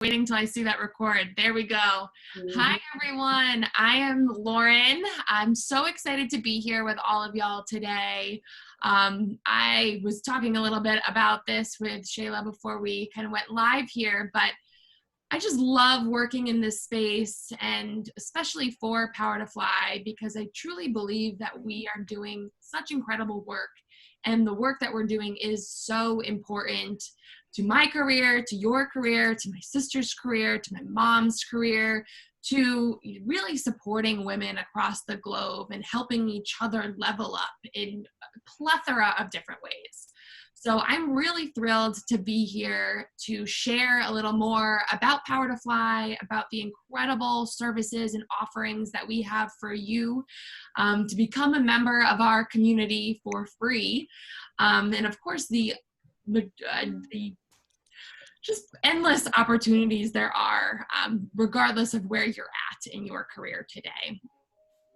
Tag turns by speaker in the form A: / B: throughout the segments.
A: Waiting till I see that record. There we go. Hi, everyone. I am Lauren. I'm so excited to be here with all of y'all today. I was talking a little bit about this with Shayla before we kind of went live here, but I just love working in this space, and especially for PowerToFly, because I truly believe that we are doing such incredible work, and the work that we're doing is so important to my career, to your career, to my sister's career, to my mom's career, to really supporting women across the globe and helping each other level up in a plethora of different ways. So I'm really thrilled to be here to share a little more about PowerToFly, about the incredible services and offerings that we have for you, to become a member of our community for free. And of course, the just endless opportunities there are, regardless of where you're at in your career today.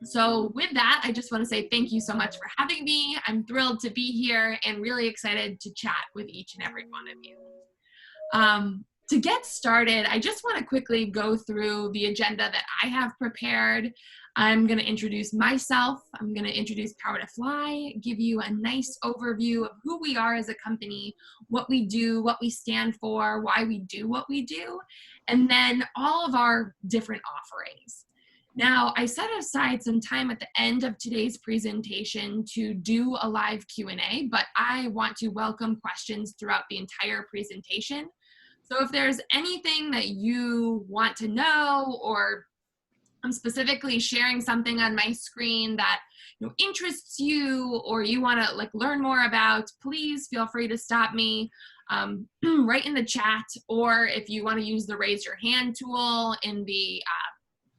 A: So with that, I just want to say thank you so much for having me. I'm thrilled to be here and really excited to chat with each and every one of you. To get started, I just want to quickly go through the agenda that I have prepared. I'm going to introduce myself. I'm going to introduce PowerToFly, give you a nice overview of who we are as a company, what we do, what we stand for, why we do what we do, and then all of our different offerings. Now, I set aside some time at the end of today's presentation to do a live Q&A, but I want to welcome questions throughout the entire presentation. So if there's anything that you want to know, or I'm specifically sharing something on my screen that interests you, or you want to learn more about, please feel free to stop me right in the chat, or if you want to use the raise your hand tool in the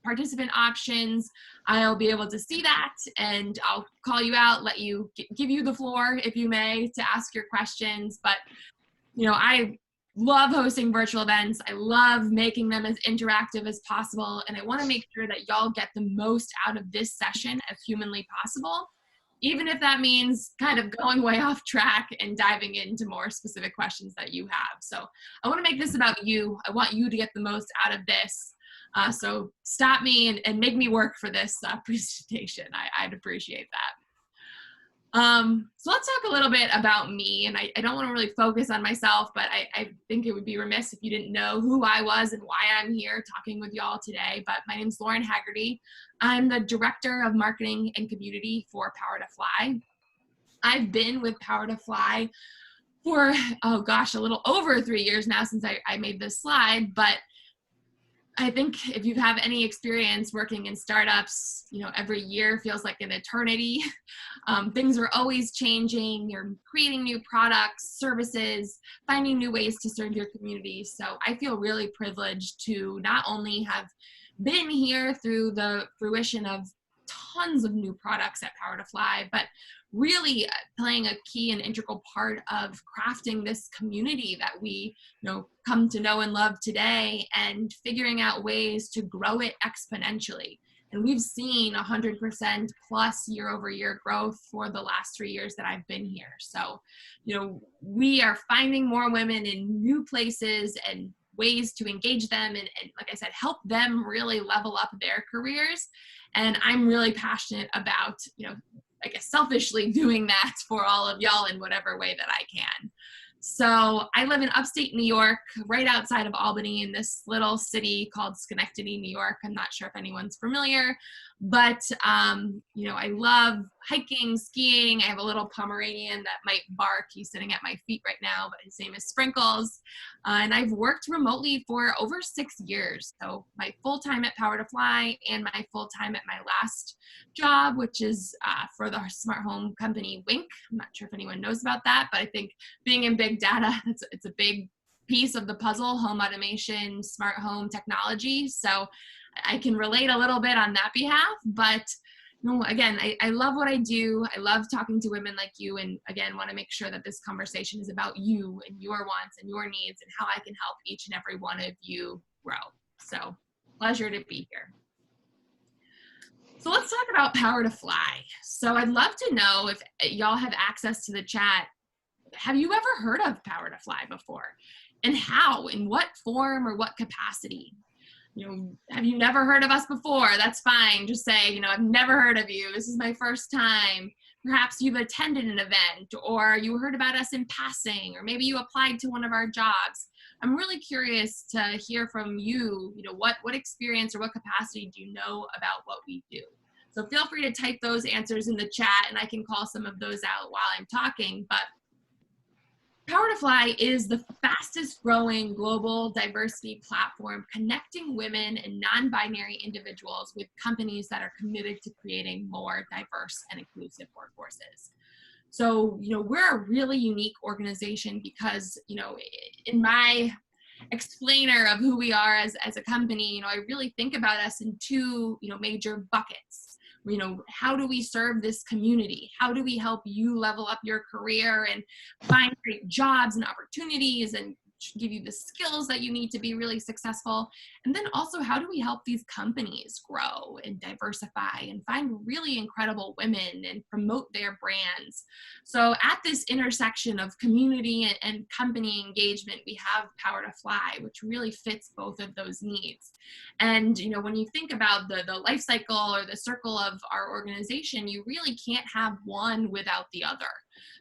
A: participant options, I'll be able to see that and I'll call you out, let you give you the floor, if you may, to ask your questions. But I love hosting virtual events. I love making them as interactive as possible, and I want to make sure that y'all get the most out of this session as humanly possible, even if that means kind of going way off track and diving into more specific questions that you have. So I want to make this about you. I want you to get the most out of this. So stop me and make me work for this presentation. I'd appreciate that. So let's talk a little bit about me, and I don't want to really focus on myself, but I think it would be remiss if you didn't know who I was and why I'm here talking with y'all today. But my name's Lauren Hagerty. I'm the Director of Marketing and Community for PowerToFly. I've been with PowerToFly for, oh gosh, a little over 3 years now since I made this slide, but I think if you have any experience working in startups, every year feels like an eternity. Things are always changing. You're creating new products, services, finding new ways to serve your community. So I feel really privileged to not only have been here through the fruition of tons of new products at PowerToFly, but really playing a key and integral part of crafting this community that we come to know and love today, and figuring out ways to grow it exponentially. And we've seen 100% plus year-over-year growth for the last 3 years that I've been here. So, we are finding more women in new places and ways to engage them and like I said, help them really level up their careers. And I'm really passionate about, I guess selfishly doing that for all of y'all in whatever way that I can. So I live in upstate New York, right outside of Albany, in this little city called Schenectady, New York. I'm not sure if anyone's familiar, but I love hiking, skiing. I have a little Pomeranian that might bark. He's sitting at my feet right now, but his name is Sprinkles. And I've worked remotely for over 6 years. So my full-time at PowerToFly and my full-time at my last job, which is for the smart home company Wink. I'm not sure if anyone knows about that, but I think being in big data, it's a big piece of the puzzle, home automation, smart home technology. So I can relate a little bit on that behalf, but again, I love what I do. I love talking to women like you, and again, want to make sure that this conversation is about you and your wants and your needs and how I can help each and every one of you grow. So pleasure to be here. So let's talk about PowerToFly. So I'd love to know if y'all have access to the chat. Have you ever heard of PowerToFly before? and how, in what form or what capacity. Have you never heard of us before? That's fine. Just say, I've never heard of you. This is my first time. Perhaps you've attended an event, or you heard about us in passing, or maybe you applied to one of our jobs. I'm really curious to hear from you, what experience or what capacity do you know about what we do? So feel free to type those answers in the chat, and I can call some of those out while I'm talking. But PowerToFly is the fastest growing global diversity platform connecting women and non-binary individuals with companies that are committed to creating more diverse and inclusive workforces. So, we're a really unique organization because, in my explainer of who we are as a company, I really think about us in two, major buckets. How do we serve this community? How do we help you level up your career and find great jobs and opportunities and give you the skills that you need to be really successful? And then also, how do we help these companies grow and diversify and find really incredible women and promote their brands? So at this intersection of community and company engagement, we have PowerToFly, which really fits both of those needs. And when you think about the life cycle or the circle of our organization, you really can't have one without the other.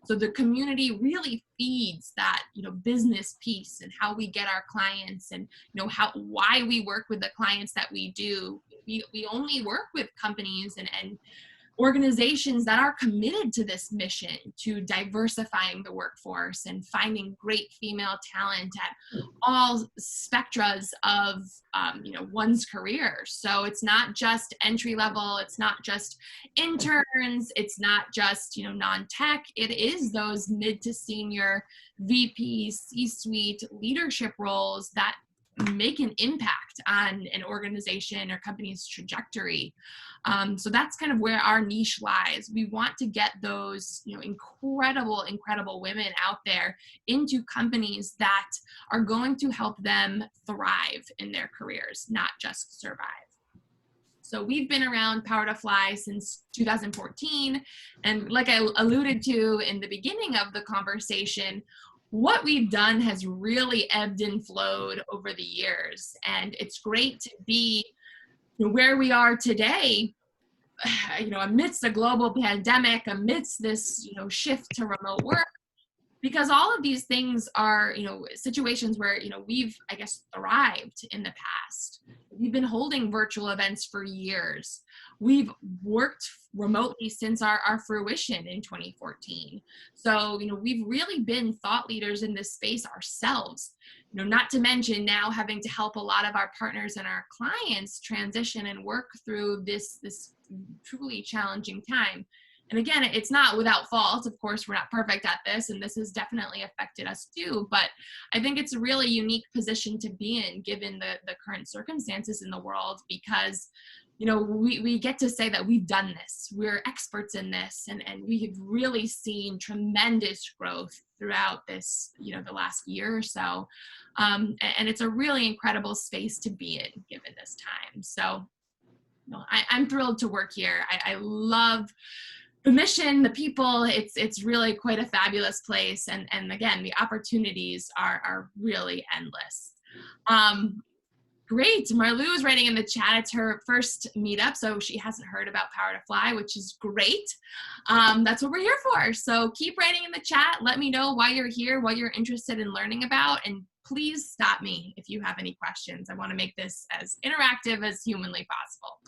A: So the community really feeds that, business piece and how we get our clients and, why we work with the clients that we do. We only work with companies and organizations that are committed to this mission to diversifying the workforce and finding great female talent at all spectras of one's career. So it's not just entry level, it's not just interns, it's not just non-tech. It is those mid to senior VP, C-suite leadership roles that make an impact on an organization or company's trajectory. So that's kind of where our niche lies. We want to get those, incredible women out there into companies that are going to help them thrive in their careers, not just survive. So we've been around PowerToFly since 2014. And like I alluded to in the beginning of the conversation, what we've done has really ebbed and flowed over the years. And it's great to be where we are today, amidst the global pandemic, amidst this, shift to remote work, because all of these things are, situations where, we've, I guess, thrived in the past. We've been holding virtual events for years. We've worked remotely since our fruition in 2014. So, we've really been thought leaders in this space ourselves, not to mention now having to help a lot of our partners and our clients transition and work through this truly challenging time. And again, it's not without fault. Of course, we're not perfect at this, and this has definitely affected us too. But I think it's a really unique position to be in, given the current circumstances in the world, because we get to say that we've done this. We're experts in this, and we have really seen tremendous growth throughout this, the last year or so. And it's a really incredible space to be in, given this time. So I'm thrilled to work here. I love the mission, the people. It's really quite a fabulous place. And again, the opportunities are really endless. Great. Marlou is writing in the chat. It's her first meetup, so she hasn't heard about PowerToFly, which is great. That's what we're here for. So keep writing in the chat. Let me know why you're here, what you're interested in learning about, and please stop me if you have any questions. I want to make this as interactive as humanly possible.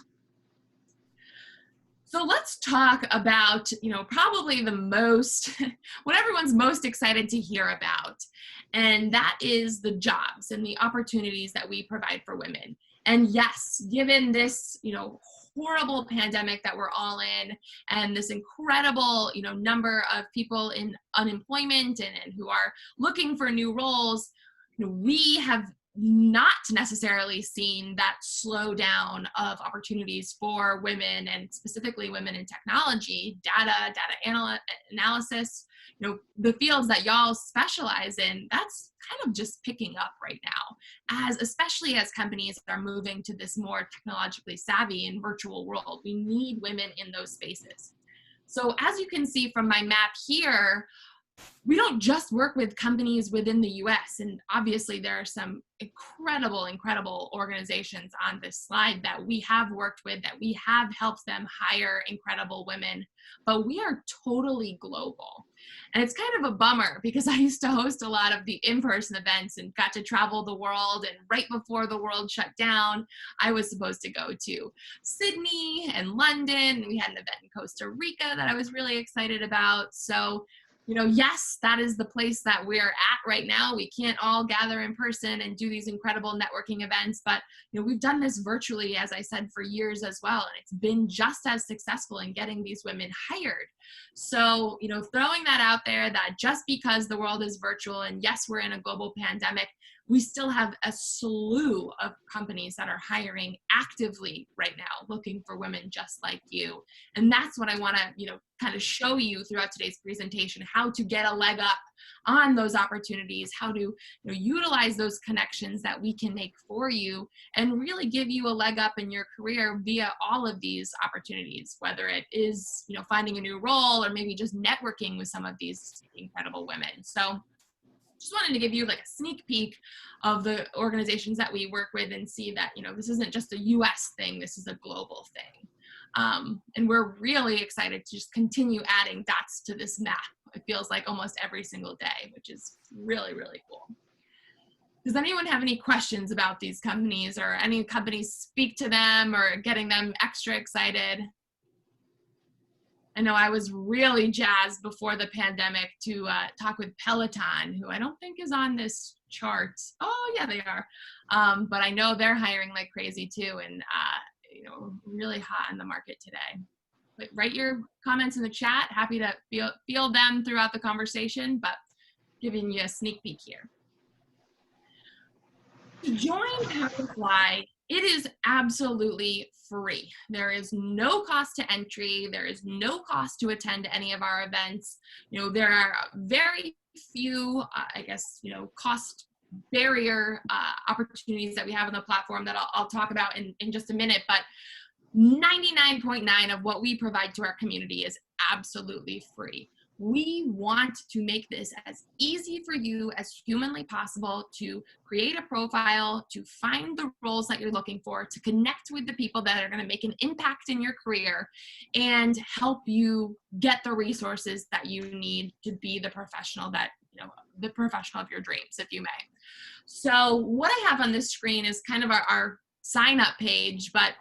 A: So let's talk about, probably the most, what everyone's most excited to hear about. And that is the jobs and the opportunities that we provide for women. And yes, given this, horrible pandemic that we're all in, and this incredible, number of people in unemployment and who are looking for new roles, we have not necessarily seen that slowdown of opportunities for women, and specifically women in technology, data analysis, the fields that y'all specialize in. That's kind of just picking up right now, especially as companies are moving to this more technologically savvy and virtual world. We need women in those spaces. So as you can see from my map here, we don't just work with companies within the US, and obviously there are some incredible organizations on this slide that we have worked with, that we have helped them hire incredible women, but we are totally global. And it's kind of a bummer because I used to host a lot of the in-person events and got to travel the world, and right before the world shut down, I was supposed to go to Sydney and London, and we had an event in Costa Rica that I was really excited about. So yes, that is the place that we're at right now. We can't all gather in person and do these incredible networking events, but we've done this virtually, as I said, for years as well, and it's been just as successful in getting these women hired. So, throwing that out there, that just because the world is virtual, and yes, we're in a global pandemic, we still have a slew of companies that are hiring actively right now, looking for women just like you. And that's what I want to, kind of show you throughout today's presentation, how to get a leg up on those opportunities, how to utilize those connections that we can make for you, and really give you a leg up in your career via all of these opportunities, whether it is, finding a new role or maybe just networking with some of these incredible women. So just wanted to give you like a sneak peek of the organizations that we work with and see that, this isn't just a US thing, this is a global thing. And we're really excited to just continue adding dots to this map. It feels like almost every single day, which is really, really cool. Does anyone have any questions about these companies, or any companies speak to them or getting them extra excited? I know I was really jazzed before the pandemic to talk with Peloton, who I don't think is on this chart. Oh yeah, they are. But I know they're hiring like crazy too, and really hot in the market today. But write your comments in the chat. Happy to field them throughout the conversation, but giving you a sneak peek here. To join PowerToFly, it is absolutely free. There is no cost to entry. There is no cost to attend any of our events. There are very few, cost barrier opportunities that we have on the platform that I'll talk about in just a minute, but 99.9% of what we provide to our community is absolutely free. We want to make this as easy for you as humanly possible to create a profile, to find the roles that you're looking for, to connect with the people that are going to make an impact in your career, and help you get the resources that you need to be the professional that, the professional of your dreams, if you may. So what I have on this screen is kind of our sign up page, but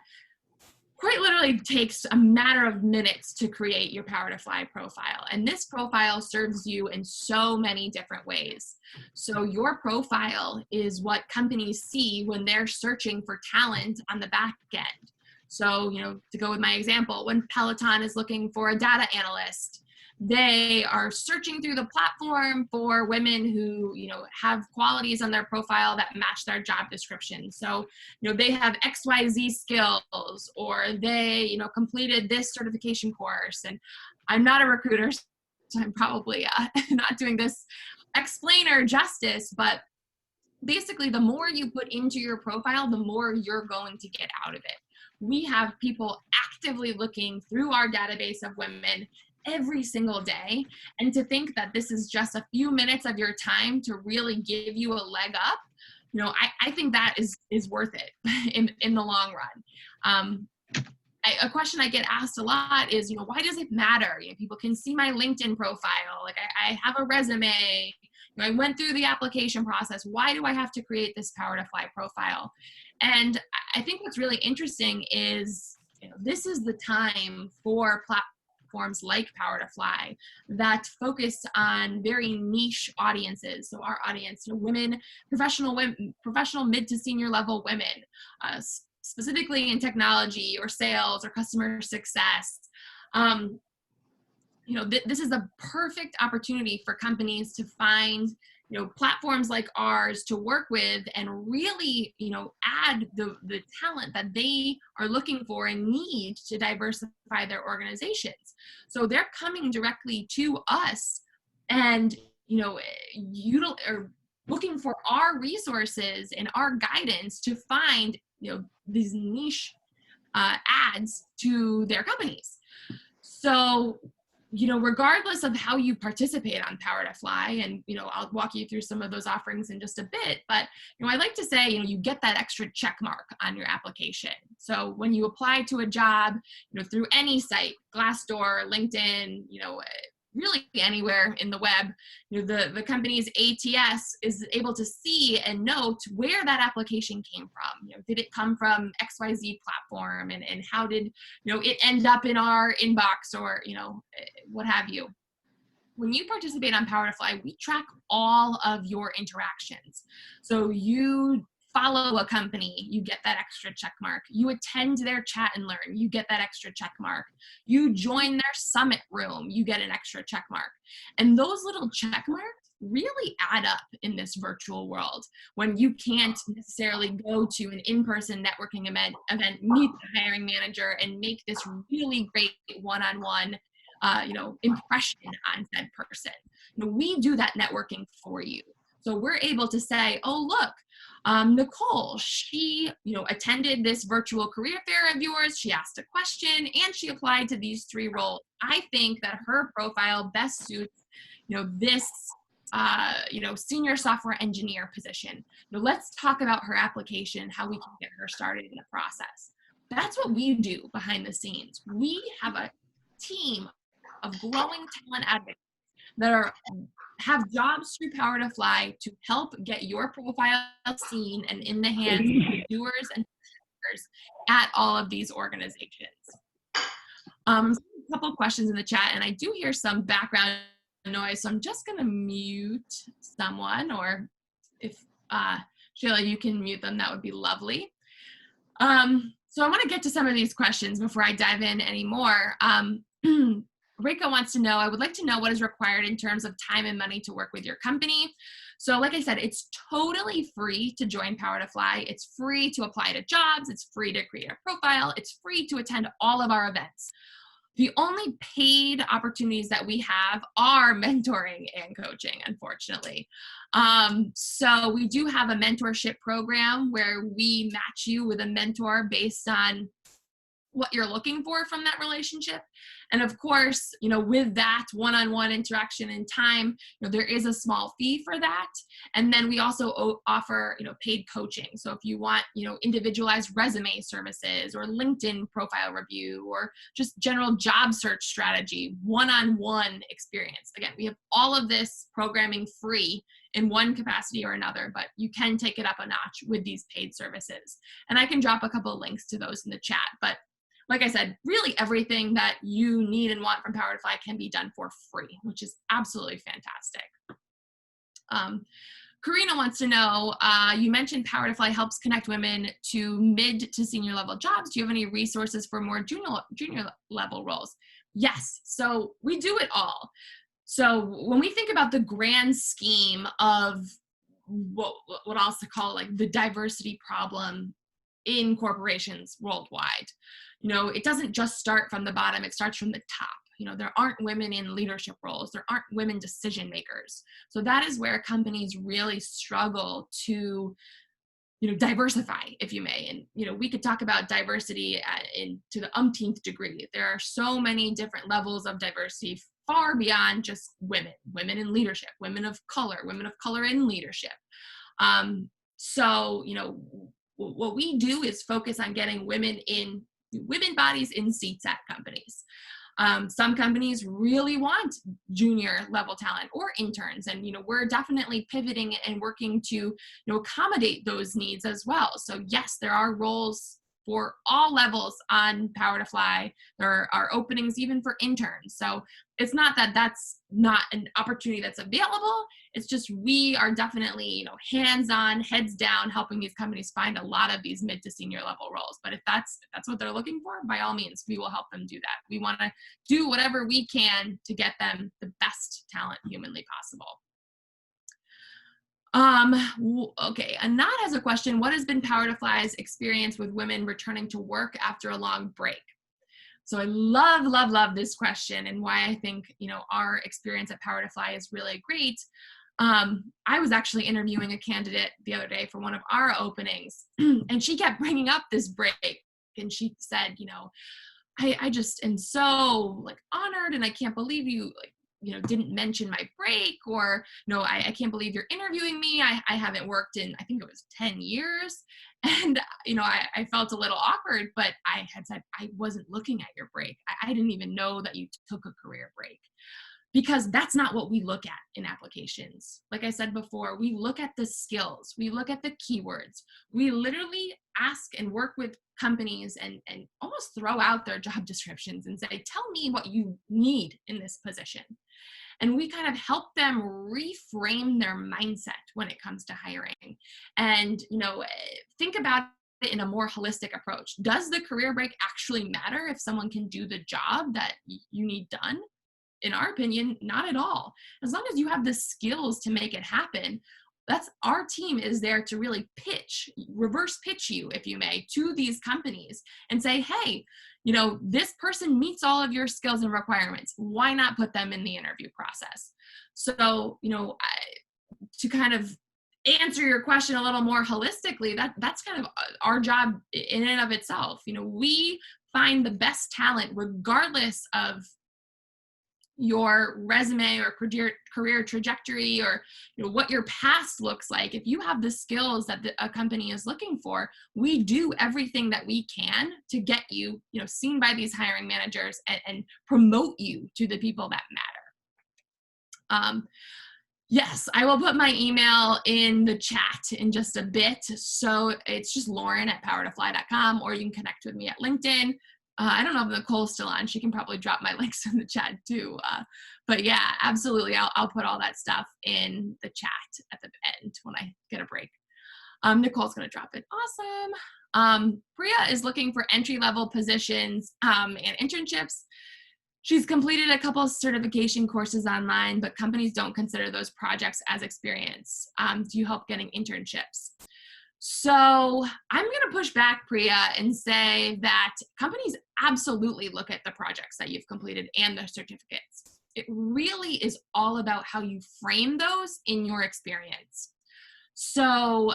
A: quite literally takes a matter of minutes to create your PowerToFly profile. And this profile serves you in so many different ways. So your profile is what companies see when they're searching for talent on the back end. So, to go with my example, when Peloton is looking for a data analyst, they are searching through the platform for women who, have qualities on their profile that match their job description. So, they have XYZ skills, or they, completed this certification course. And I'm not a recruiter, so I'm probably not doing this explainer justice, but basically the more you put into your profile, the more you're going to get out of it. We have people actively looking through our database of women every single day, and to think that this is just a few minutes of your time to really give you a leg up, I think that is worth it in the long run. A question I get asked a lot is, why does it matter? People can see my LinkedIn profile, like I have a resume, I went through the application process. Why do I have to create this PowerToFly profile? And I think what's really interesting is, this is the time for platforms like PowerToFly that focus on very niche audiences. So our audience, women, professional mid to senior level women, specifically in technology or sales or customer success. This is a perfect opportunity for companies to find, platforms like ours to work with and really, add the talent that they are looking for and need to diversify their organizations. So they're coming directly to us and, are looking for our resources and our guidance to find, these niche ads to their companies. So, regardless of how you participate on PowerToFly, and, I'll walk you through some of those offerings in just a bit, but, I like to say, you get that extra check mark on your application. So when you apply to a job, through any site, Glassdoor, LinkedIn, really anywhere in the web, the company's ATS is able to see and note where that application came from. Did it come from XYZ platform, and how did it end up in our inbox, or what have you. When you participate on PowerToFly, we track all of your interactions. So you follow a company, you get that extra check mark. You attend their chat and learn, you get that extra check mark. You join their summit room, you get an extra check mark. And those little check marks really add up in this virtual world when you can't necessarily go to an in-person networking event, meet the hiring manager, and make this really great one-on-one impression on said person. We do that networking for you. So we're able to say, oh, look, Nicole, she, attended this virtual career fair of yours. She asked a question and she applied to these 3 roles. I think that her profile best suits, this, senior software engineer position. Let's talk about her application, how we can get her started in the process. That's what we do behind the scenes. We have a team of growing talent advocates that have jobs through PowerToFly to help get your profile seen and in the hands of doers and workers at all of these organizations. A couple of questions in the chat, and I do hear some background noise, so I'm just going to mute someone, or if Shayla, you can mute them, that would be lovely. So I want to get to some of these questions before I dive in anymore. Rika wants to know, I would like to know what is required in terms of time and money to work with your company. So like I said, it's totally free to join PowerToFly. It's free to apply to jobs. It's free to create a profile. It's free to attend all of our events. The only paid opportunities that we have are mentoring and coaching, unfortunately. So we do have a mentorship program where we match you with a mentor based on what you're looking for from that relationship. And of course, with that one-on-one interaction and time, there is a small fee for that. And then we also offer, paid coaching. So if you want, individualized resume services or LinkedIn profile review or just general job search strategy, one-on-one experience. Again, we have all of this programming free in one capacity or another, but you can take it up a notch with these paid services. And I can drop a couple of links to those in the chat. But like I said, really everything that you need and want from PowerToFly can be done for free, which is absolutely fantastic. Karina wants to know, you mentioned PowerToFly helps connect women to mid to senior level jobs. Do you have any resources for more junior level roles? Yes, so we do it all. So when we think about the grand scheme of what I'll also call like the diversity problem in corporations worldwide, it doesn't just start from the bottom, it starts from the top. There aren't women in leadership roles, there aren't women decision makers. So that is where companies really struggle to, diversify, if you may. And, we could talk about diversity to the umpteenth degree. There are so many different levels of diversity far beyond just women in leadership, women of color in leadership. So, what we do is focus on getting women bodies in seats at companies. Some companies really want junior level talent or interns, and we're definitely pivoting and working to accommodate those needs as well. So yes, there are roles for all levels on PowerToFly. There are openings even for interns. So it's not that that's not an opportunity that's available. It's just we are definitely hands-on, heads down, helping these companies find a lot of these mid to senior level roles. But if that's what they're looking for, by all means, we will help them do that. We want to do whatever we can to get them the best talent humanly possible. Okay, Anat has a question. What has been PowerToFly's experience with women returning to work after a long break? So I love this question, and why I think, our experience at PowerToFly is really great. I was actually interviewing a candidate the other day for one of our openings, and she kept bringing up this break, and she said, I just am so like honored, and I can't believe you didn't mention my break, or no, I can't believe you're interviewing me. I haven't worked in, I think it was 10 years. And, I felt a little awkward, but I had said, I wasn't looking at your break. I didn't even know that you took a career break, because that's not what we look at in applications. Like I said before, we look at the skills, we look at the keywords, we literally ask and work with companies and almost throw out their job descriptions and say, tell me what you need in this position. And we kind of help them reframe their mindset when it comes to hiring. And, think about it in a more holistic approach. Does the career break actually matter if someone can do the job that you need done? In our opinion, not at all. As long as you have the skills to make it happen, that's our team is there to really reverse pitch you, if you may, to these companies and say, hey, this person meets all of your skills and requirements. Why not put them in the interview process? So, to kind of answer your question a little more holistically, that's kind of our job in and of itself. We find the best talent regardless of your resume or career trajectory, or what your past looks like. If you have the skills that a company is looking for, we do everything that we can to get you seen by these hiring managers and promote you to the people that matter. Yes, I will put my email in the chat in just a bit. So it's just Lauren@PowerToFly.com, or you can connect with me at LinkedIn. I don't know if Nicole's still on. She can probably drop my links in the chat too. But yeah, absolutely. I'll put all that stuff in the chat at the end when I get a break. Nicole's going to drop it. Awesome. Priya is looking for entry-level positions and internships. She's completed a couple of certification courses online, but companies don't consider those projects as experience. Do you help getting internships? So I'm going to push back, Priya, and say that companies absolutely look at the projects that you've completed and the certificates. It really is all about how you frame those in your experience. So,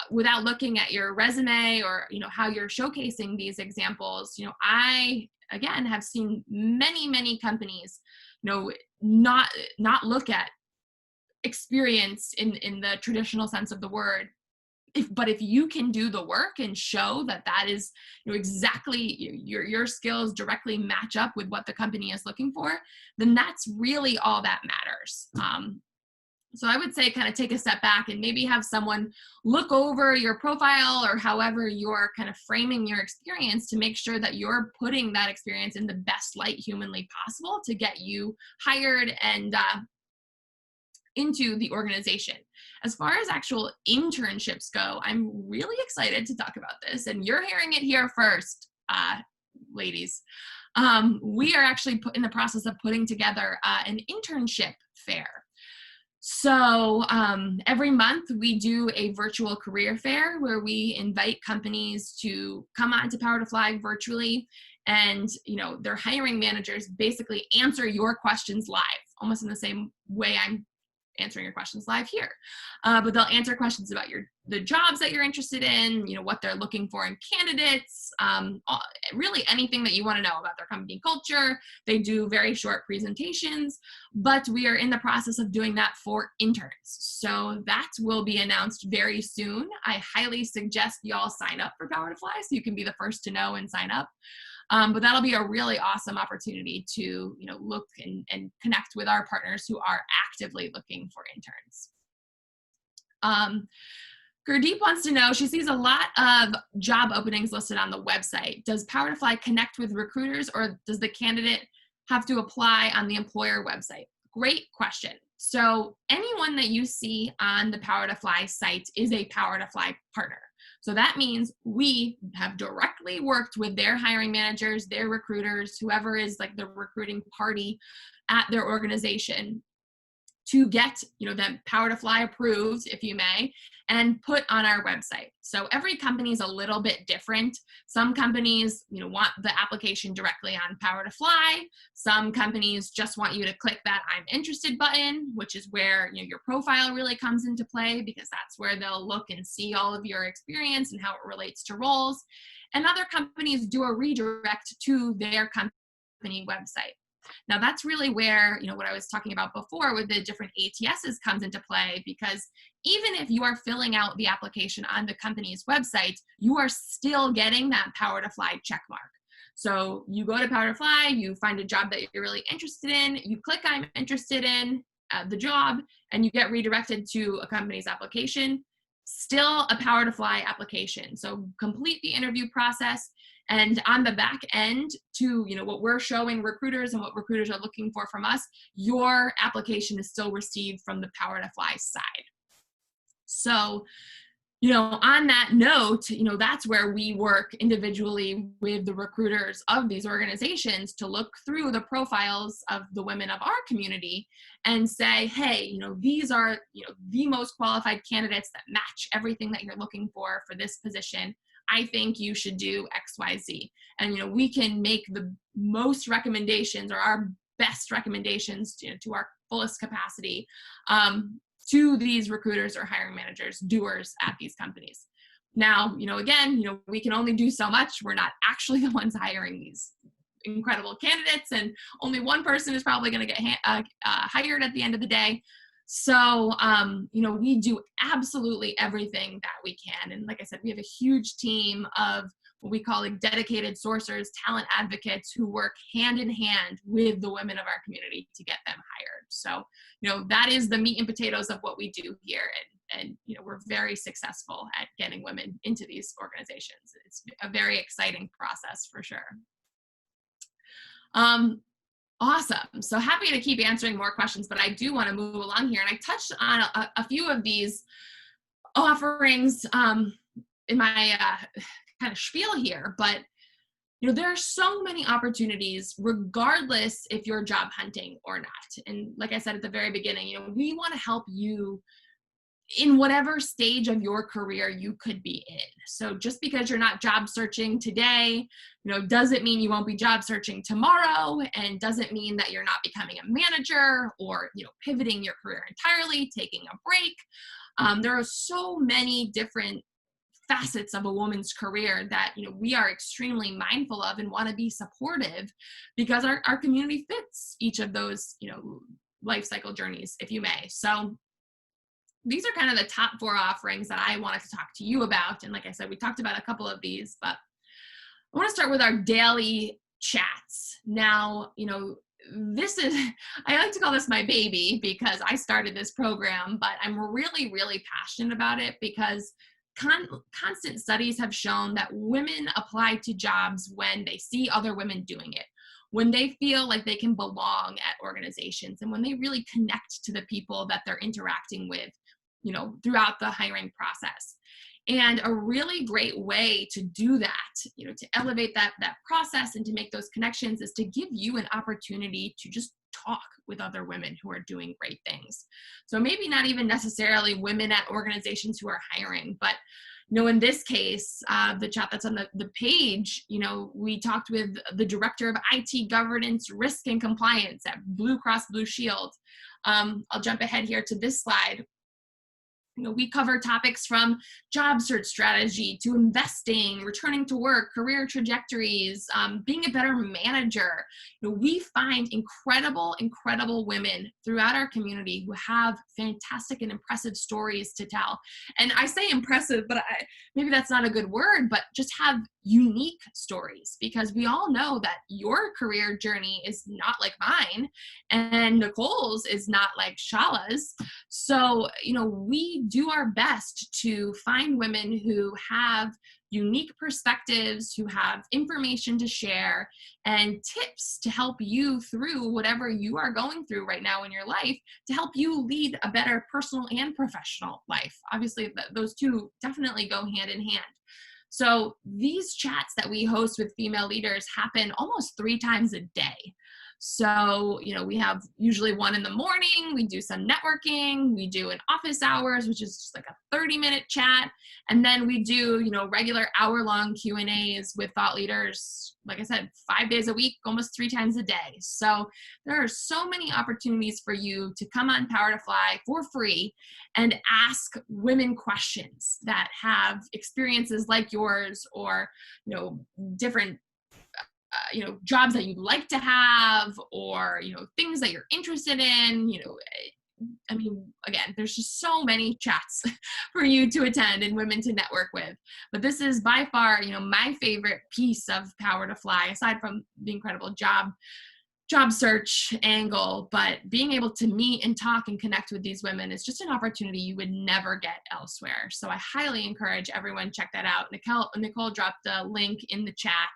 A: without looking at your resume or, how you're showcasing these examples, I, again, have seen many, many companies, not look at experience in the traditional sense of the word. But if you can do the work and show that is exactly your skills directly match up with what the company is looking for, then that's really all that matters. So I would say kind of take a step back and maybe have someone look over your profile, or however you're kind of framing your experience, to make sure that you're putting that experience in the best light humanly possible to get you hired and into the organization. As far as actual internships go, I'm really excited to talk about this, and you're hearing it here first, ladies. We are actually in the process of putting together an internship fair. So every month we do a virtual career fair where we invite companies to come on to PowerToFly virtually, and their hiring managers basically answer your questions live, almost in the same way I'm answering your questions live here. But they'll answer questions about the jobs that you're interested in, what they're looking for in candidates, really anything that you want to know about their company culture. They do very short presentations, but we are in the process of doing that for interns. So that will be announced very soon. I highly suggest y'all sign up for PowerToFly so you can be the first to know and sign up. But that'll be a really awesome opportunity to, look and connect with our partners who are actively looking for interns. Gurdeep wants to know, she sees a lot of job openings listed on the website. Does PowerToFly connect with recruiters, or does the candidate have to apply on the employer website? Great question. So anyone that you see on the PowerToFly site is a PowerToFly partner. So that means we have directly worked with their hiring managers, their recruiters, whoever is like the recruiting party at their organization, to get, them PowerToFly approved, if you may, and put on our website. So every company is a little bit different. Some companies, want the application directly on PowerToFly. Some companies just want you to click that I'm interested button, which is where, your profile really comes into play, because that's where they'll look and see all of your experience and how it relates to roles. And other companies do a redirect to their company website. Now that's really where, what I was talking about before with the different ATSs comes into play, because even if you are filling out the application on the company's website, you are still getting that PowerToFly checkmark. So you go to PowerToFly, you find a job that you're really interested in, you click I'm interested in the job, and you get redirected to a company's application. Still a PowerToFly application. So complete the interview process, and on the back end to, what we're showing recruiters and what recruiters are looking for from us, your application is still received from the PowerToFly side. So, on that note, that's where we work individually with the recruiters of these organizations to look through the profiles of the women of our community and say, hey, these are, the most qualified candidates that match everything that you're looking for this position. I think you should do X, Y, Z. And, we can make the most recommendations, or our best recommendations, to our fullest capacity, to these recruiters or hiring managers, doers at these companies. Now, again, we can only do so much. We're not actually the ones hiring these incredible candidates, and only one person is probably going to get hired at the end of the day. So, we do absolutely everything that we can. And like I said, we have a huge team of what we call dedicated sourcers, talent advocates who work hand in hand with the women of our community to get them hired. So, that is the meat and potatoes of what we do here. And we're very successful at getting women into these organizations. It's a very exciting process for sure. Awesome. So happy to keep answering more questions, but I do want to move along here. And I touched on a few of these offerings in my kind of spiel here, but there are so many opportunities regardless if you're job hunting or not. And like I said at the very beginning, we want to help you in whatever stage of your career you could be in. So just because you're not job searching today, doesn't mean you won't be job searching tomorrow, and doesn't mean that you're not becoming a manager or, pivoting your career entirely, taking a break. There are so many different facets of a woman's career that, we are extremely mindful of and want to be supportive, because our community fits each of those, life cycle journeys, if you may. So these are kind of the top 4 offerings that I wanted to talk to you about. And like I said, we talked about a couple of these, but I want to start with our daily chats. Now, this is, I like to call this my baby because I started this program, but I'm really, really passionate about it because constant studies have shown that women apply to jobs when they see other women doing it, when they feel like they can belong at organizations, and when they really connect to the people that they're interacting with, throughout the hiring process. And a really great way to do that, to elevate that process and to make those connections, is to give you an opportunity to just talk with other women who are doing great things. So maybe not even necessarily women at organizations who are hiring, but in this case, the chat that's on the page, we talked with the director of IT governance, risk, and compliance at Blue Cross Blue Shield. I'll jump ahead here to this slide. We cover topics from job search strategy to investing, returning to work, career trajectories, being a better manager. We find incredible women throughout our community who have fantastic and impressive stories to tell. And I say impressive, but maybe that's not a good word, but just have unique stories, because we all know that your career journey is not like mine, and Nicole's is not like Shala's. So, we do our best to find women who have unique perspectives, who have information to share, and tips to help you through whatever you are going through right now in your life, to help you lead a better personal and professional life. Obviously, those two definitely go hand in hand. So these chats that we host with female leaders happen almost 3 times a day. So, we have usually one in the morning, we do some networking, we do an office hours, which is just like a 30-minute chat. And then we do, regular hour-long Q&As with thought leaders, like I said, 5 days a week, almost 3 times a day. So there are so many opportunities for you to come on PowerToFly for free and ask women questions that have experiences like yours, or, different jobs that you'd like to have, or, things that you're interested in, I mean, again, there's just so many chats for you to attend and women to network with. But this is by far, my favorite piece of PowerToFly, aside from the incredible job search angle. But being able to meet and talk and connect with these women is just an opportunity you would never get elsewhere. So I highly encourage everyone check that out. Nicole dropped a link in the chat.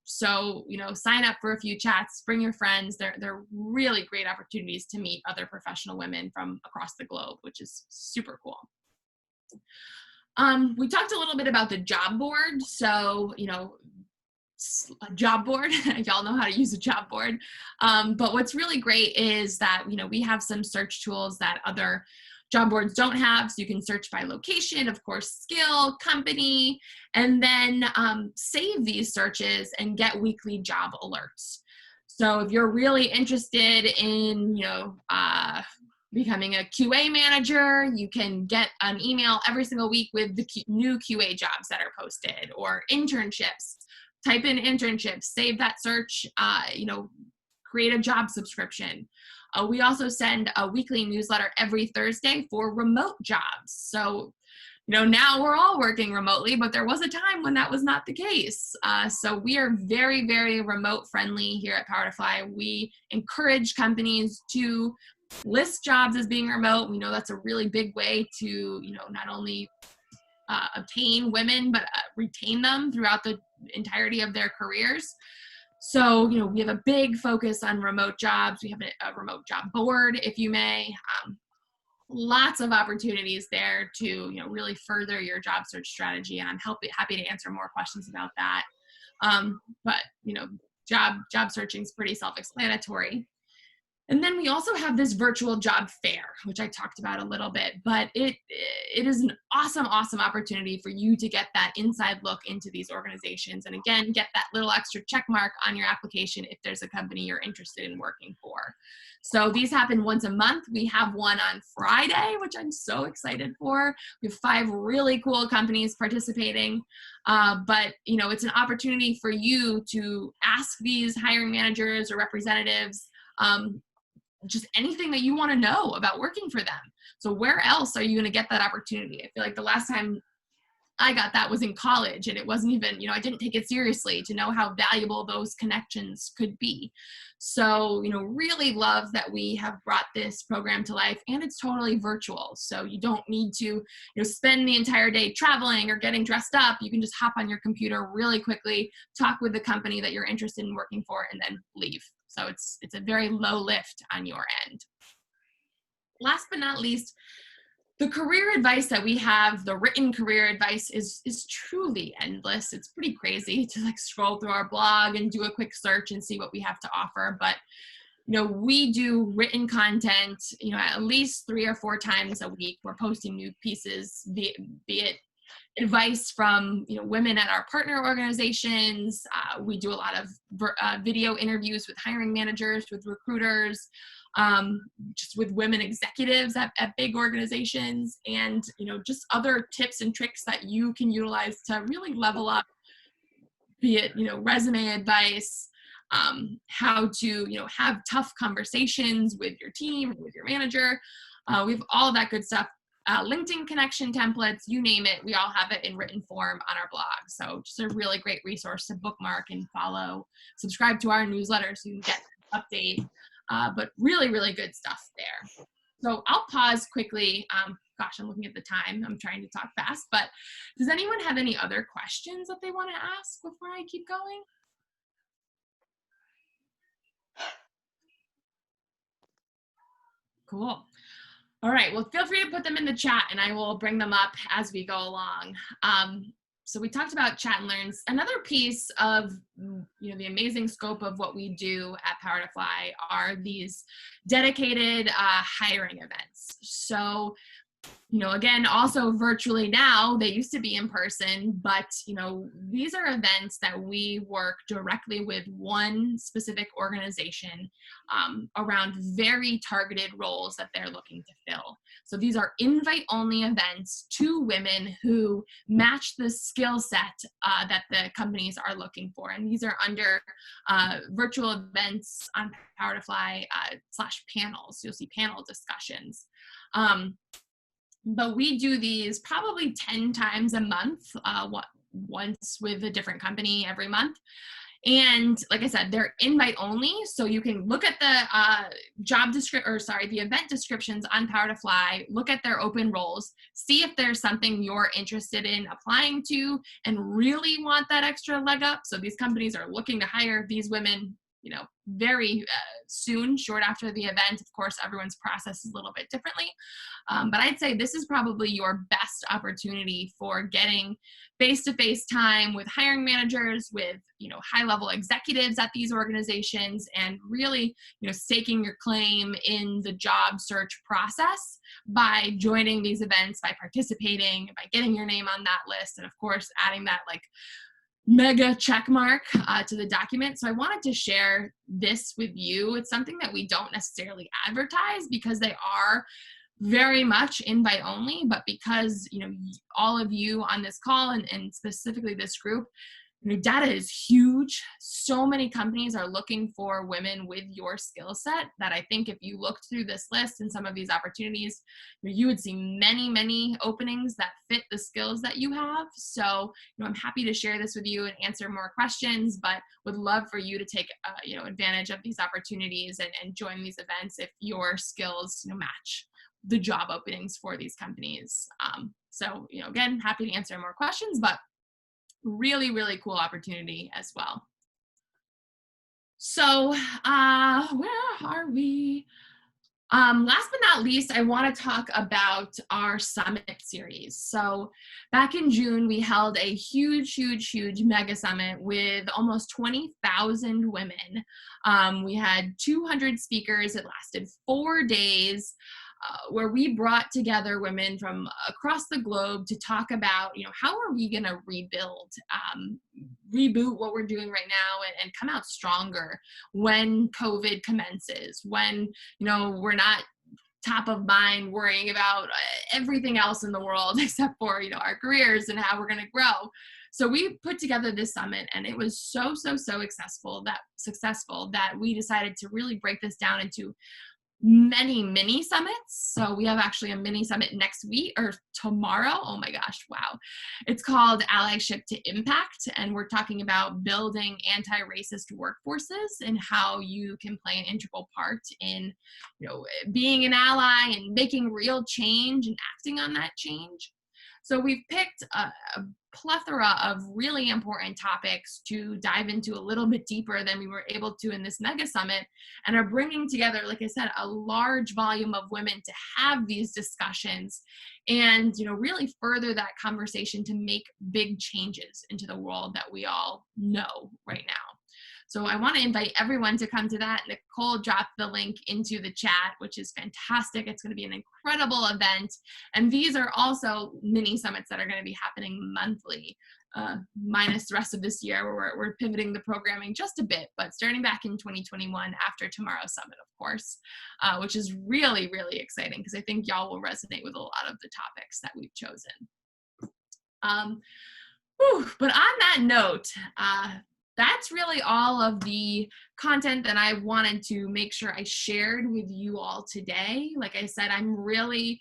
A: So, sign up for a few chats, bring your friends. They're really great opportunities to meet other professional women from across the globe, which is super cool. We talked a little bit about the job board. So, a job board, y'all know how to use a job board. But what's really great is that, we have some search tools that other job boards don't have. So you can search by location, of course, skill, company, and then save these searches and get weekly job alerts. So if you're really interested in, becoming a QA manager, you can get an email every single week with the new QA jobs that are posted, or internships. Type in internships, save that search, create a job subscription. We also send a weekly newsletter every Thursday for remote jobs. So, now we're all working remotely, but there was a time when that was not the case. So we are very, very remote friendly here at PowerToFly. We encourage companies to list jobs as being remote. We know that's a really big way to, not only obtain women, but retain them throughout the entirety of their careers. So, we have a big focus on remote jobs. We have a remote job board, if you may. Lots of opportunities there to, really further your job search strategy. And I'm happy to answer more questions about that. But, job searching is pretty self-explanatory. And then we also have this virtual job fair, which I talked about a little bit, but it is an awesome, awesome opportunity for you to get that inside look into these organizations. And again, get that little extra check mark on your application if there's a company you're interested in working for. So these happen once a month. We have one on Friday, which I'm so excited for. We have 5 really cool companies participating. But, it's an opportunity for you to ask these hiring managers or representatives just anything that you want to know about working for them. So where else are you going to get that opportunity? I feel like the last time I got that was in college, and it wasn't even, I didn't take it seriously to know how valuable those connections could be. So, really love that we have brought this program to life, and it's totally virtual. So you don't need to, spend the entire day traveling or getting dressed up. You can just hop on your computer really quickly, talk with the company that you're interested in working for, and then leave. So it's a very low lift on your end. Last but not least, the career advice that we have, the written career advice, is truly endless. It's pretty crazy to scroll through our blog and do a quick search and see what we have to offer. But, we do written content, at least 3 or 4 times a week. We're posting new pieces, be it advice from women at our partner organizations. We do a lot of video interviews with hiring managers, with recruiters, just with women executives at big organizations, and just other tips and tricks that you can utilize to really level up, be it resume advice, how to have tough conversations with your team, with your manager. We have all of that good stuff. LinkedIn connection templates, you name it, we all have it in written form on our blog. So just a really great resource to bookmark and follow. Subscribe to our newsletter so you can get an update. But really, really good stuff there. So I'll pause quickly. Gosh, I'm looking at the time. I'm trying to talk fast. But does anyone have any other questions that they want to ask before I keep going? Cool. All right, well, feel free to put them in the chat and I will bring them up as we go along. So we talked about chat and learns. Another piece of the amazing scope of what we do at PowerToFly are these dedicated hiring events. So again, also virtually now, they used to be in person, but, these are events that we work directly with one specific organization around very targeted roles that they're looking to fill. So these are invite-only events to women who match the skill set that the companies are looking for. And these are under virtual events on PowerToFly / panels. You'll see panel discussions. But we do these probably 10 times a month, once with a different company every month. And like I said, they're invite only, so you can look at the the event descriptions on PowerToFly, look at their open roles, see if there's something you're interested in applying to and really want that extra leg up. So these companies are looking to hire these women, very soon, short after the event. Of course, everyone's process is a little bit differently. But I'd say this is probably your best opportunity for getting face-to-face time with hiring managers, with high-level executives at these organizations, and really staking your claim in the job search process by joining these events, by participating, by getting your name on that list, and of course adding that mega check mark to the document. So I wanted to share this with you. It's something that we don't necessarily advertise because they are very much invite only, but because all of you on this call and specifically this group, data is huge. So many companies are looking for women with your skill set that I think if you looked through this list and some of these opportunities, you would see many, many openings that fit the skills that you have. So, I'm happy to share this with you and answer more questions, but would love for you to take, advantage of these opportunities and join these events if your skills, match the job openings for these companies. So, again, happy to answer more questions, but really, really cool opportunity as well. So where are we? Last but not least, I want to talk about our summit series. So back in June, we held a huge mega summit with almost 20,000 women. We had 200 speakers. It lasted 4 days. Where we brought together women from across the globe to talk about, how are we going to rebuild, reboot what we're doing right now and come out stronger when COVID commences, when, we're not top of mind worrying about everything else in the world except for, our careers and how we're going to grow. So we put together this summit and it was so successful that we decided to really break this down into many mini summits. So we have actually a mini summit next week or tomorrow. Oh my gosh, wow. It's called Allyship to Impact, and we're talking about building anti-racist workforces and how you can play an integral part in, being an ally and making real change and acting on that change. So we've picked a plethora of really important topics to dive into a little bit deeper than we were able to in this mega summit, and are bringing together, like I said, a large volume of women to have these discussions and, really further that conversation to make big changes into the world that we all know right now. So I want to invite everyone to come to that. Nicole dropped the link into the chat, which is fantastic. It's going to be an incredible event. And these are also mini summits that are going to be happening monthly, minus the rest of this year where we're pivoting the programming just a bit, but starting back in 2021 after tomorrow's summit, of course, which is really, really exciting because I think y'all will resonate with a lot of the topics that we've chosen. But on that note, that's really all of the content that I wanted to make sure I shared with you all today. Like I said, I'm really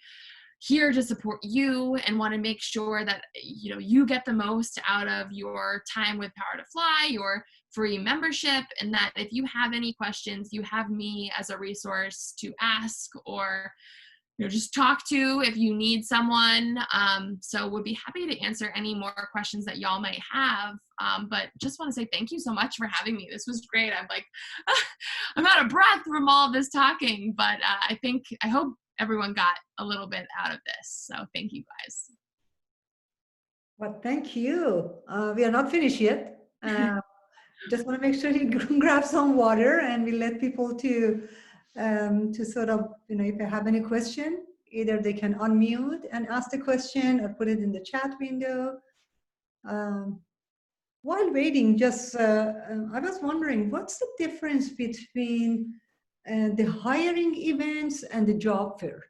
A: here to support you and want to make sure that you get the most out of your time with PowerToFly, your free membership, and that if you have any questions, you have me as a resource to ask or just talk to if you need someone. So would be happy to answer any more questions that y'all might have. But just want to say thank you so much for having me. This was great. I'm like, I'm out of breath from all of this talking, but I hope everyone got a little bit out of this. So thank you guys.
B: Well, thank you. We are not finished yet. Just want to make sure you grab some water, and we let people to sort of, if they have any question, either they can unmute and ask the question or put it in the chat window. Um, while waiting, just I was wondering, what's the difference between the hiring events and the job fair?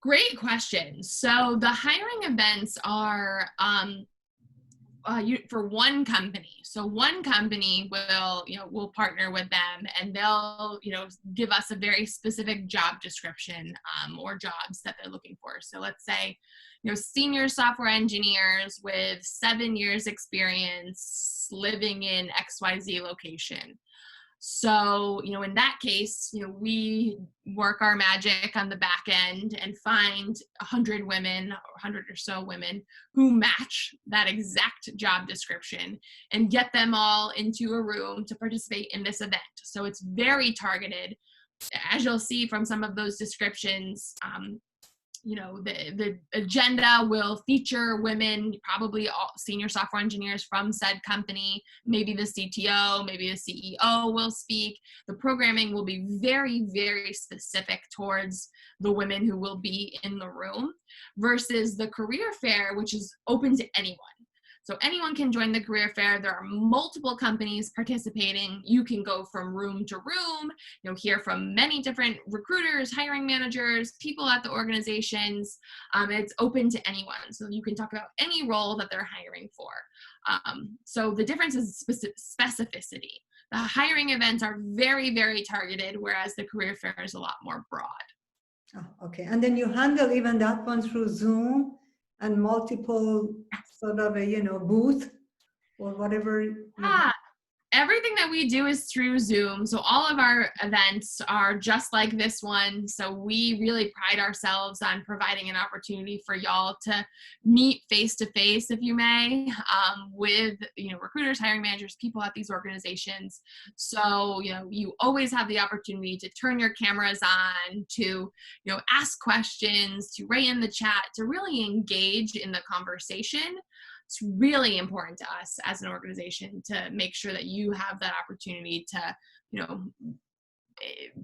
A: Great question. So the hiring events are for one company. So one company will, we'll partner with them, and they'll, give us a very specific job description or jobs that they're looking for. So let's say, senior software engineers with 7 years experience living in XYZ location. So, in that case, we work our magic on the back end and find 100 women, or 100 or so women who match that exact job description and get them all into a room to participate in this event. So it's very targeted. As you'll see from some of those descriptions, the agenda will feature women, probably all senior software engineers from said company. Maybe the CTO, maybe the CEO will speak. The programming will be very, very specific towards the women who will be in the room, versus the career fair, which is open to anyone. So anyone can join the career fair. There are multiple companies participating. You can go from room to room, hear from many different recruiters, hiring managers, people at the organizations. It's open to anyone. So you can talk about any role that they're hiring for. So the difference is specificity. The hiring events are very, very targeted, whereas the career fair is a lot more broad.
B: Oh, okay. And then you handle even that one through Zoom and multiple sort of a, booth or whatever.
A: Everything that we do is through Zoom. So all of our events are just like this one. So we really pride ourselves on providing an opportunity for y'all to meet face to face, if you may, with, recruiters, hiring managers, people at these organizations. So, you always have the opportunity to turn your cameras on, to, ask questions, to write in the chat, to really engage in the conversation. It's really important to us as an organization to make sure that you have that opportunity to,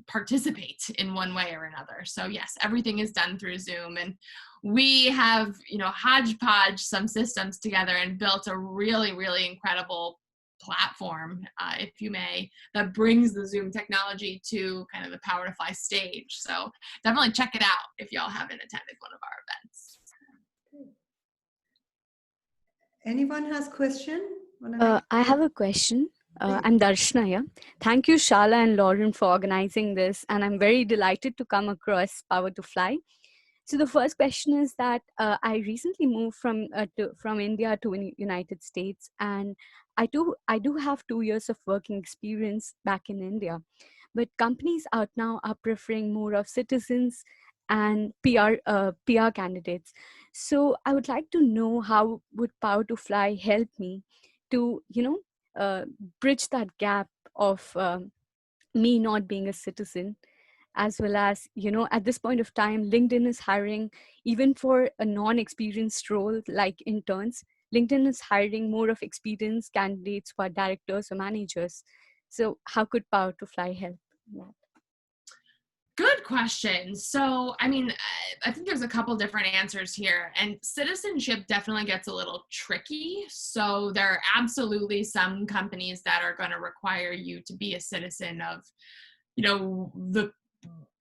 A: participate in one way or another. So yes, everything is done through Zoom, and we have, hodgepodge some systems together and built a really, really incredible platform, if you may, that brings the Zoom technology to kind of the PowerToFly stage. So definitely check it out if y'all haven't attended one of our events.
B: Anyone has question?
C: I have a question. I'm Darshana here. Thank you, Shala and Lauren, for organizing this, and I'm very delighted to come across PowerToFly. So the first question is that I recently moved from India to United States, and I do have 2 years of working experience back in India, but companies out now are preferring more of citizens and PR candidates. So I would like to know, how would PowerToFly help me to bridge that gap of me not being a citizen, as well as, at this point of time, LinkedIn is hiring, even for a non-experienced role like interns, LinkedIn is hiring more of experienced candidates for directors or managers. So how could PowerToFly help that?
A: Good question. So, I think there's a couple different answers here, and citizenship definitely gets a little tricky. So there are absolutely some companies that are going to require you to be a citizen of, the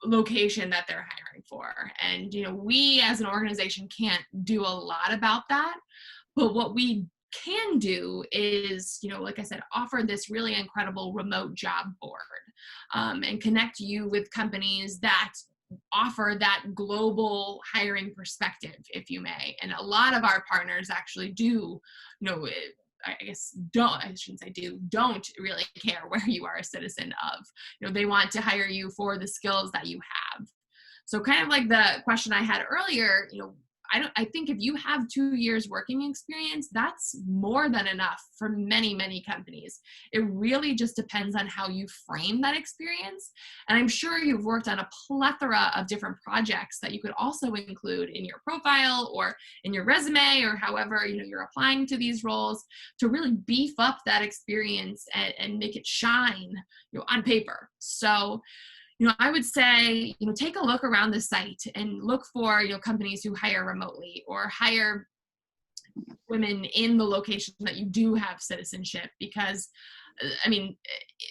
A: location that they're hiring for. And, we as an organization can't do a lot about that. But what we can do is, like I said, offer this really incredible remote job board, and connect you with companies that offer that global hiring perspective, if you may. And a lot of our partners actually do, don't really care where you are a citizen of. They want to hire you for the skills that you have. So kind of like the question I had earlier, I think if you have 2 years working experience, that's more than enough for many, many companies. It really just depends on how you frame that experience. And I'm sure you've worked on a plethora of different projects that you could also include in your profile or in your resume, or however, you're applying to these roles, to really beef up that experience and make it shine, on paper. So, I would say, take a look around the site and look for, companies who hire remotely or hire women in the location that you do have citizenship. Because,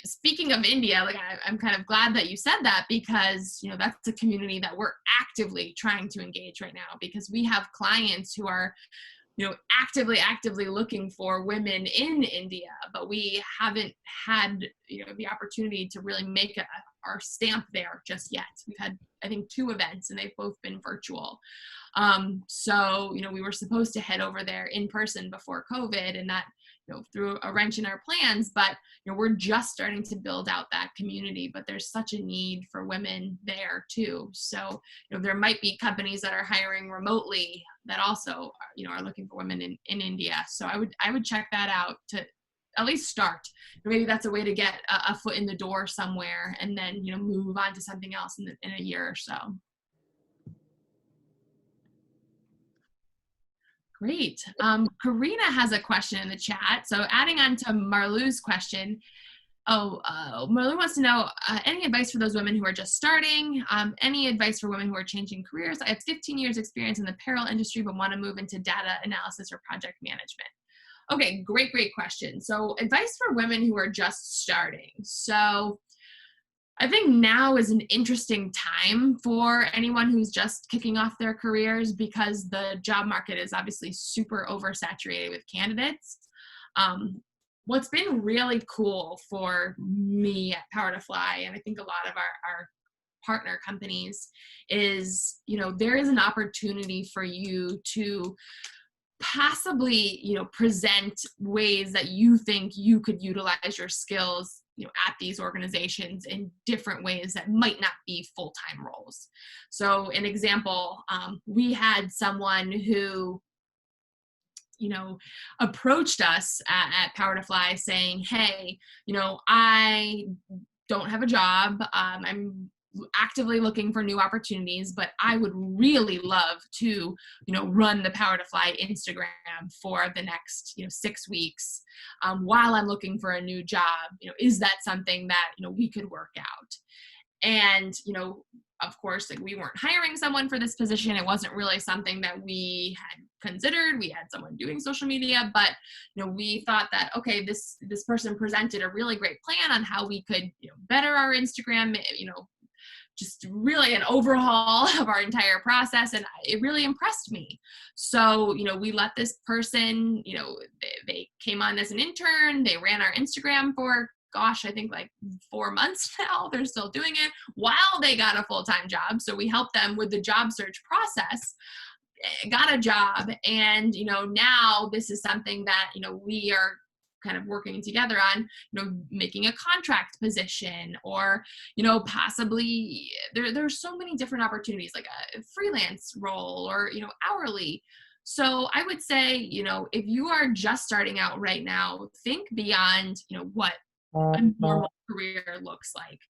A: speaking of India, like I'm kind of glad that you said that, because, that's a community that we're actively trying to engage right now, because we have clients who are, actively looking for women in India, but we haven't had, the opportunity to really make our stamp there just yet. We've had, I think, 2 events, and they've both been virtual. So, we were supposed to head over there in person before COVID, and that, threw a wrench in our plans, but, we're just starting to build out that community, but there's such a need for women there too. So, there might be companies that are hiring remotely that also, are looking for women in India. So I would check that out to at least start. Maybe that's a way to get a foot in the door somewhere, and then, move on to something else in a year or so. Great. Karina has a question in the chat. So adding on to Marlu's question, Marlu wants to know, any advice for those women who are just starting? Any advice for women who are changing careers? I have 15 years experience in the apparel industry, but want to move into data analysis or project management. Okay, great question. So advice for women who are just starting. So I think now is an interesting time for anyone who's just kicking off their careers, because the job market is obviously super oversaturated with candidates. What's been really cool for me at PowerToFly, and I think a lot of our partner companies, is, there is an opportunity for you to possibly, present ways that you think you could utilize your skills, at these organizations in different ways that might not be full-time roles. So an example, we had someone who, approached us at PowerToFly saying, hey, I don't have a job. I'm actively looking for new opportunities, but I would really love to, run the PowerToFly Instagram for the next, 6 weeks while I'm looking for a new job. Is that something that, we could work out? And, of course, like, we weren't hiring someone for this position. It wasn't really something that we had considered. We had someone doing social media, but, we thought that, okay, this person presented a really great plan on how we could, better our Instagram, just really an overhaul of our entire process. And it really impressed me. So, we let this person, they came on as an intern. They ran our Instagram for, I think like 4 months now. They're still doing it while they got a full-time job. So we helped them with the job search process, got a job. And, now this is something that, we are kind of working together on, making a contract position, or, possibly there's so many different opportunities, like a freelance role, or, hourly. So I would say, if you are just starting out right now, think beyond, what a normal career looks like.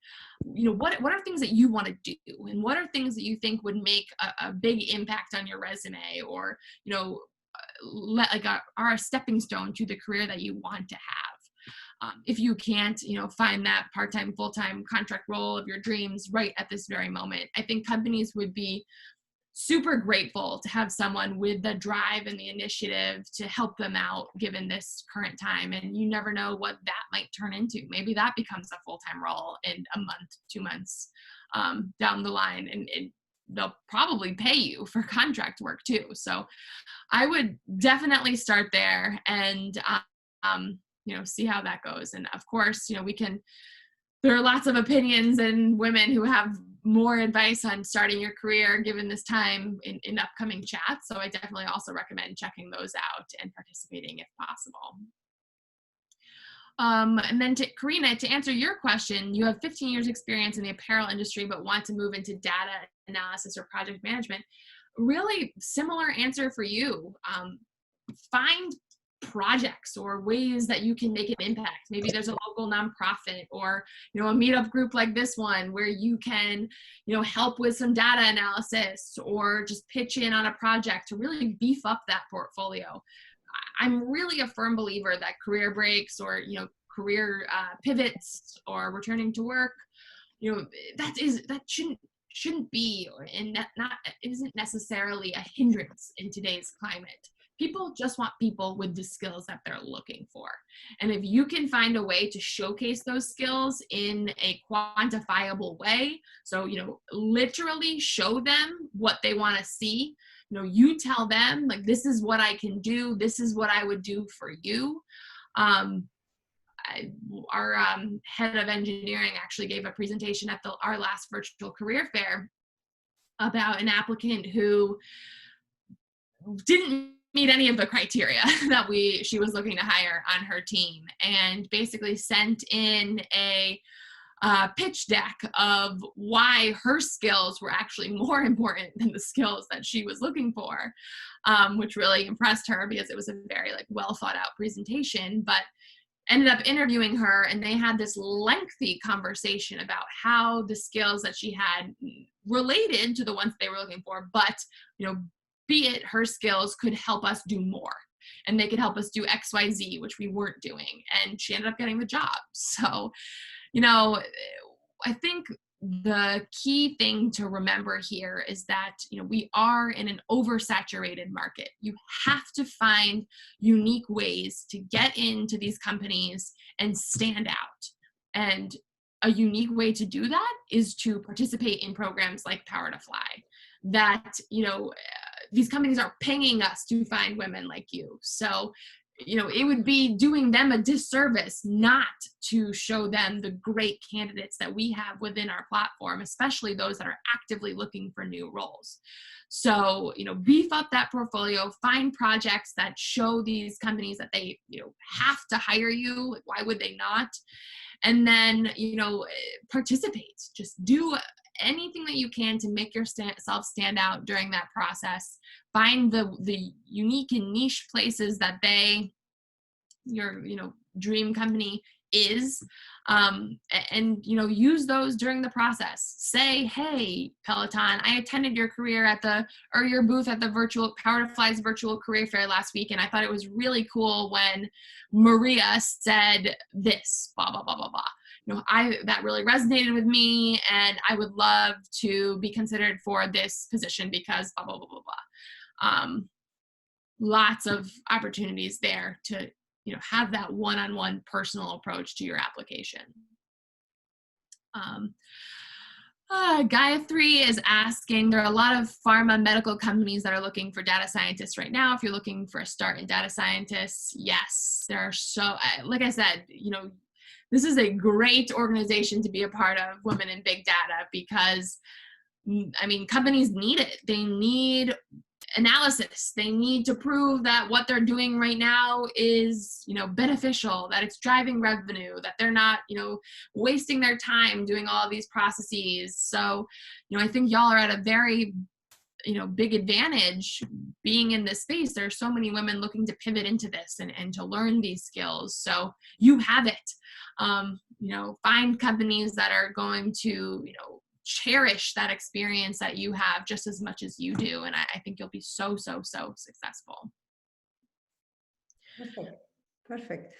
A: What are things that you want to do, and what are things that you think would make a big impact on your resume, or, are a stepping stone to the career that you want to have. If you can't, find that part-time, full-time contract role of your dreams right at this very moment, I think companies would be super grateful to have someone with the drive and the initiative to help them out given this current time. And you never know what that might turn into. Maybe that becomes a full-time role in a month, 2 months down the line, and they'll probably pay you for contract work too. So I would definitely start there and, see how that goes. And of course, there are lots of opinions and women who have more advice on starting your career given this time in upcoming chats. So I definitely also recommend checking those out and participating if possible. And then Karina, to answer your question, you have 15 years experience in the apparel industry, but want to move into data analysis or project management. really similar answer for you. Find projects or ways that you can make an impact. Maybe there's a local nonprofit or, a meetup group like this one where you can, help with some data analysis or just pitch in on a project to really beef up that portfolio. I'm really a firm believer that career breaks or, career pivots or returning to work, that shouldn't be, and that isn't necessarily a hindrance in today's climate. People just want people with the skills that they're looking for. And if you can find a way to showcase those skills in a quantifiable way, so, literally show them what they want to see, you tell them, like, this is what I can do, this is what I would do for you. Our head of engineering actually gave a presentation at our last virtual career fair about an applicant who didn't meet any of the criteria that she was looking to hire on her team, and basically sent in a pitch deck of why her skills were actually more important than the skills that she was looking for, which really impressed her because it was a very well thought out presentation. But ended up interviewing her, and they had this lengthy conversation about how the skills that she had related to the ones they were looking for, but be it her skills could help us do more, and they could help us do XYZ, which we weren't doing, and she ended up getting the job. So, I think the key thing to remember here is that, we are in an oversaturated market. You have to find unique ways to get into these companies and stand out. And a unique way to do that is to participate in programs like PowerToFly that, these companies are paying us to find women like you. So, it would be doing them a disservice not to show them the great candidates that we have within our platform, especially those that are actively looking for new roles. So, beef up that portfolio, find projects that show these companies that they, have to hire you. Like, why would they not? And then, participate. Just do anything that you can to make yourself stand out during that process. Find the unique and niche places that your dream company is, and use those during the process. Say, hey, Peloton, I attended your your booth at the PowerToFly's virtual career fair last week, and I thought it was really cool when Maria said this, blah blah blah blah blah. That really resonated with me, and I would love to be considered for this position because blah blah blah blah blah. Lots of opportunities there to have that one-on-one personal approach to your application. Gayatri is asking, there are a lot of pharma medical companies that are looking for data scientists right now. If you're looking for a start in data scientists, yes, there are like I said, this is a great organization to be a part of, Women in Big Data, because, companies need it. They need analysis. They need to prove that what they're doing right now is, beneficial, that it's driving revenue, that they're not, wasting their time doing all these processes. So, I think y'all are at a very, big advantage being in this space. There are so many women looking to pivot into this and to learn these skills. So you have it. Find companies that are going to, cherish that experience that you have just as much as you do. And I think you'll be so successful.
B: Perfect.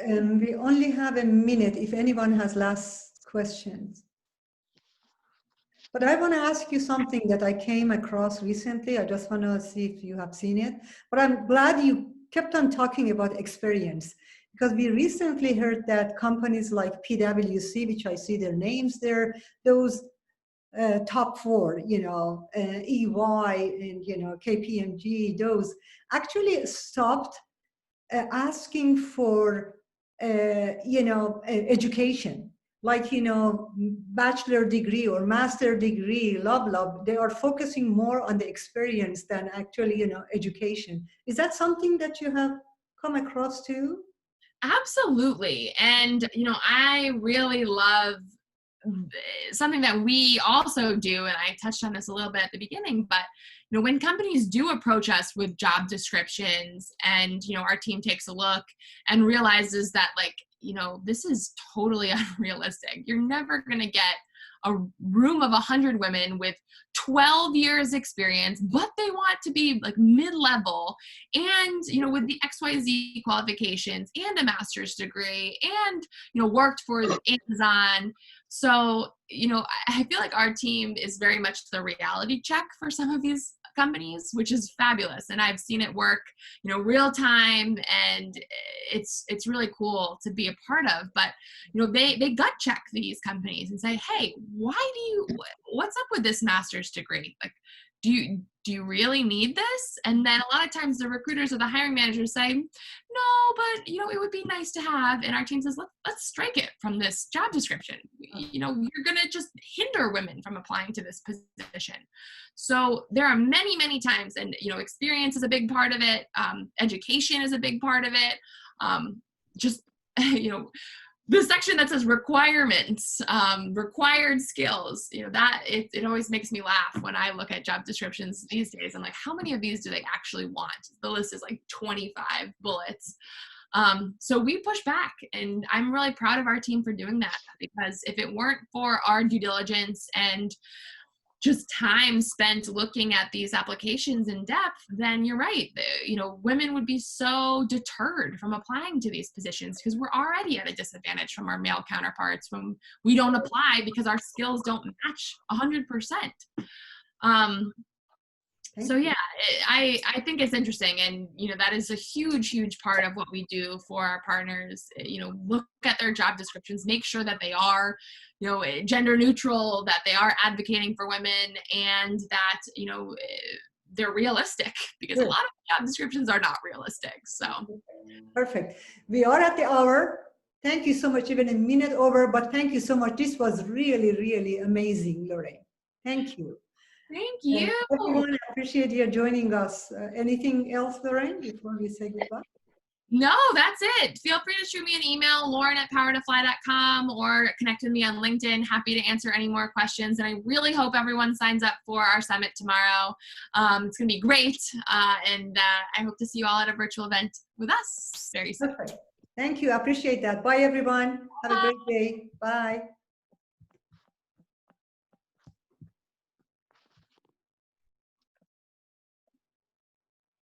B: We only have a minute if anyone has last questions. But I want to ask you something that I came across recently. I just want to see if you have seen it. But I'm glad you kept on talking about experience, because we recently heard that companies like PwC, which I see their names there, those top four, EY and, KPMG, those actually stopped asking for, education, like, bachelor degree or master degree, blah. They are focusing more on the experience than actually, education. Is that something that you have come across too?
A: Absolutely. And, I really love something that we also do, and I touched on this a little bit at the beginning, but when companies do approach us with job descriptions and, our team takes a look and realizes that this is totally unrealistic. You're never going to get a room of 100 women with 12 years experience, but they want to be mid-level and, with the XYZ qualifications and a master's degree and, worked for Amazon. So, I feel like our team is very much the reality check for some of these companies, which is fabulous. And I've seen it work, real time, and it's really cool to be a part of. But, they gut check these companies and say, hey, what's up with this master's degree? Do you really need this? And then a lot of times the recruiters or the hiring managers say, no, but it would be nice to have. And our team says, let's strike it from this job description. You're going to just hinder women from applying to this position. So there are many, many times, and experience is a big part of it. Education is a big part of it. Just the section that says requirements, required skills, that it always makes me laugh when I look at job descriptions these days. I'm like, how many of these do they actually want? The list is 25 bullets. So we push back, and I'm really proud of our team for doing that, because if it weren't for our due diligence and just time spent looking at these applications in depth, then you're right. Women would be so deterred from applying to these positions because we're already at a disadvantage from our male counterparts when we don't apply because our skills don't match 100%. So yeah, I think it's interesting, and that is a huge, huge part of what we do for our partners. Look at their job descriptions, make sure that they are, gender neutral, that they are advocating for women, and that they're realistic, because a lot of job descriptions are not realistic. So
B: perfect. We are at the hour. Thank you so much. Even a minute over, but thank you so much. This was really, really amazing, Lorraine. Thank you.
A: Thank you.
B: Everyone, I appreciate you joining us. Anything else, Lorraine, before we say goodbye?
A: No, that's it. Feel free to shoot me an email, lauren@powertofly.com, or connect with me on LinkedIn. Happy to answer any more questions. And I really hope everyone signs up for our summit tomorrow. It's going to be great. And I hope to see you all at a virtual event with us very soon.
B: Perfect. Thank you. I appreciate that. Bye, everyone. Have a great day. Bye.